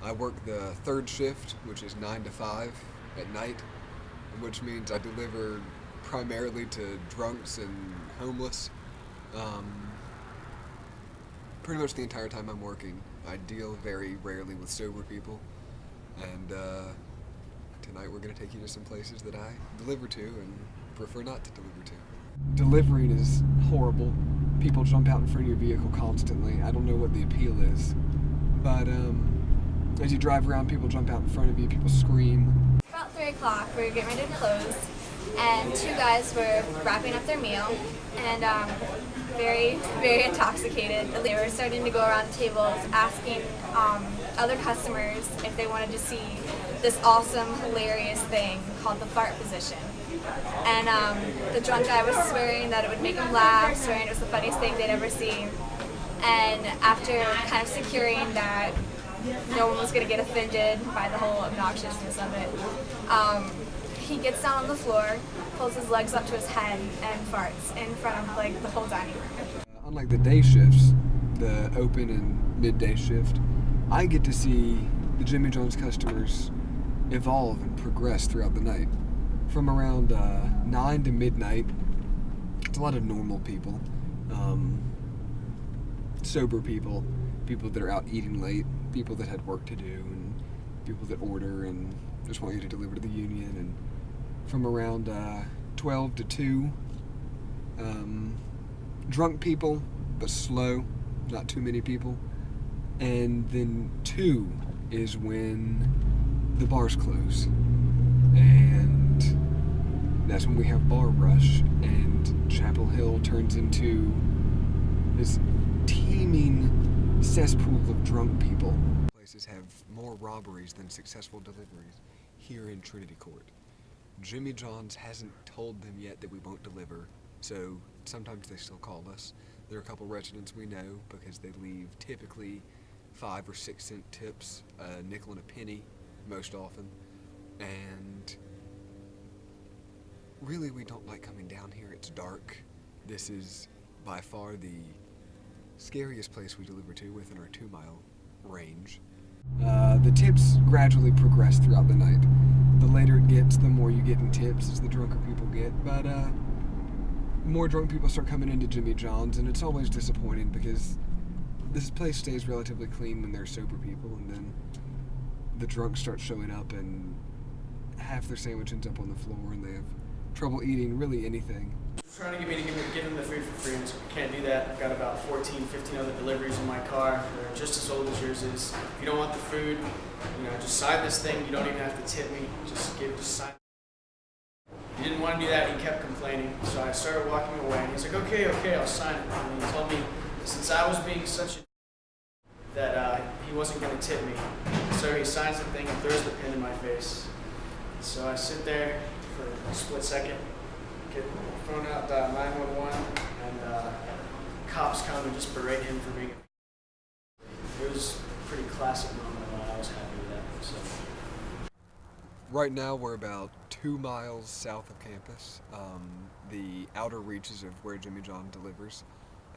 I work the third shift, which is 9 to 5 at night, which means I deliver primarily to drunks and homeless. Pretty much the entire time I'm working. I deal very rarely with sober people, and tonight we're going to take you to some places that I deliver to and prefer not to deliver to. Delivering is horrible. People jump out in front of your vehicle constantly. I don't know what the appeal is, but as you drive around, people jump out in front of you, people scream. About 3 o'clock, we were getting ready to close, and 2 guys were wrapping up their meal, and very, very intoxicated. They were starting to go around the tables asking other customers if they wanted to see this awesome, hilarious thing called the fart position. And the drunk guy was swearing that it would make him laugh, swearing it was the funniest thing they'd ever seen. And after kind of securing that no one was going to get offended by the whole obnoxiousness of it, he gets down on the floor, pulls his legs up to his head, and farts in front of the whole dining room. Unlike the day shifts, the open and midday shift, I get to see the Jimmy John's customers evolve and progress throughout the night. From around 9 to midnight, it's a lot of normal people, sober people, people that are out eating late, people that had work to do, and people that order and just want you to deliver to the union. And from around 12 to 2, drunk people, but slow, not too many people. And then 2 is when the bars close. And that's when we have bar rush, and Chapel Hill turns into this teeming cesspool of drunk people. Places have more robberies than successful deliveries here in Trinity Court. Jimmy John's hasn't told them yet that we won't deliver, so sometimes they still call us. There are a couple residents we know because they leave typically 5 or 6 cent tips, a nickel and a penny most often, and really we don't like coming down here. It's dark. This is by far the scariest place we deliver to within our 2-mile range. The tips gradually progress throughout the night. The later it gets, the more you get in tips as the drunker people get, but more drunk people start coming into Jimmy John's, and it's always disappointing because this place stays relatively clean when there's sober people, and then the drunks start showing up and half their sandwich ends up on the floor and they have trouble eating really anything. Trying to get me to give them the food for free, and so we can't do that. I've got about 14, 15 other deliveries in my car. They're just as old as yours is. If you don't want the food, just sign this thing. You don't even have to tip me. Just sign. He didn't want to do that. He kept complaining. So I started walking away, and he's like, okay, I'll sign it. And he told me, since I was being such a that he wasn't going to tip me. So he signs the thing and throws the pen in my face. So I sit there for a split second, get thrown out 911, and cops come and just berate him for being. It was a pretty classic moment, and I was happy with that. So. Right now we're about 2 miles south of campus, the outer reaches of where Jimmy John delivers,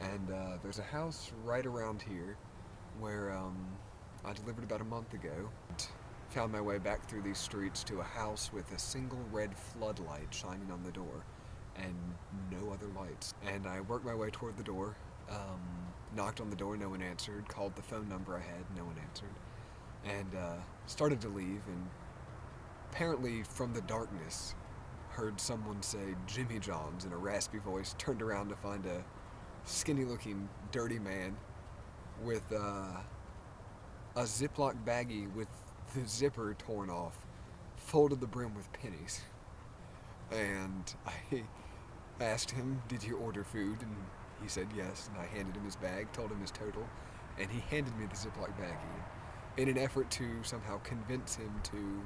and there's a house right around here where I delivered about a month ago. Found my way back through these streets to a house with a single red floodlight shining on the door and no other lights. And I worked my way toward the door, knocked on the door, no one answered, called the phone number I had, no one answered, and started to leave, and apparently from the darkness heard someone say Jimmy John's in a raspy voice, turned around to find a skinny looking dirty man with a Ziploc baggie with the zipper torn off, folded the brim with pennies. And I asked him, did you order food? And he said yes, and I handed him his bag, told him his total, and he handed me the Ziploc baggie. In an effort to somehow convince him to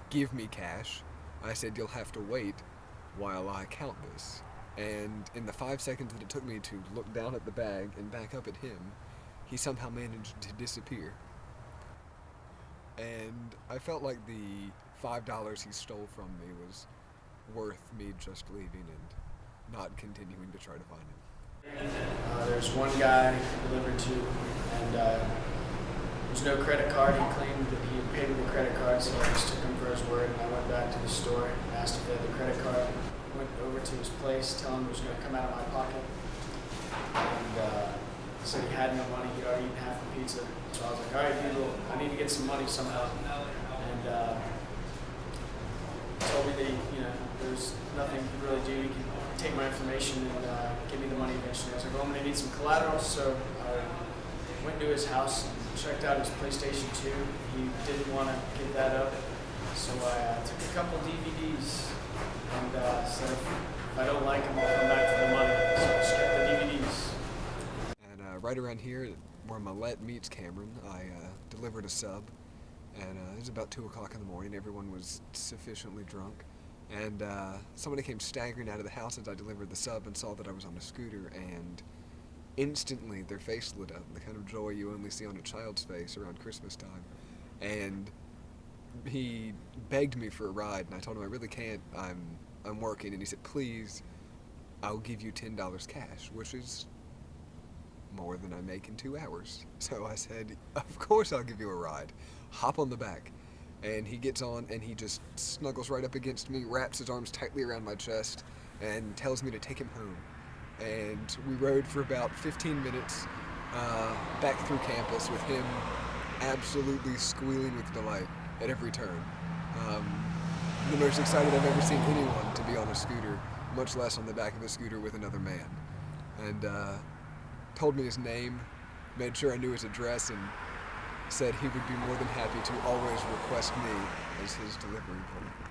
give me cash, I said, you'll have to wait while I count this. And in the 5 seconds that it took me to look down at the bag and back up at him, he somehow managed to disappear. And I felt like the $5 he stole from me was worth me just leaving and not continuing to try to find him. There's one guy I delivered to, and There's no credit card. He claimed that he had paid with a credit card, so I just took him for his word. And I went back to the store, asked if they had the credit card, went over to his place, telling him it was going to come out of my pocket. And said he had no money. He'd already eaten half the pizza. So I was like, all right, dude, I need to get some money somehow. And told me that there's nothing he could really do. He could take my information and give me the money eventually. I was like, well, I'm going to need some collateral. So I went to his house and checked out his PlayStation 2. He didn't want to give that up. So I took a couple DVDs and said, if I don't like them, I'll come back for the money. So I just kept the DVDs. And right around here, where Millette meets Cameron, I delivered a sub. And it was about 2 o'clock in the morning. Everyone was sufficiently drunk. And somebody came staggering out of the house as I delivered the sub and saw that I was on a scooter. And instantly, their face lit up, the kind of joy you only see on a child's face around Christmas time. And he begged me for a ride, and I told him I really can't. I'm working. And he said, please, I'll give you $10 cash, which is more than I make in 2 hours. So I said, of course I'll give you a ride. Hop on the back. And he gets on and he just snuggles right up against me, wraps his arms tightly around my chest, and tells me to take him home. And we rode for about 15 minutes back through campus with him absolutely squealing with delight at every turn. The most excited I've ever seen anyone to be on a scooter, much less on the back of a scooter with another man. And told me his name, made sure I knew his address, and said he would be more than happy to always request me as his delivery boy.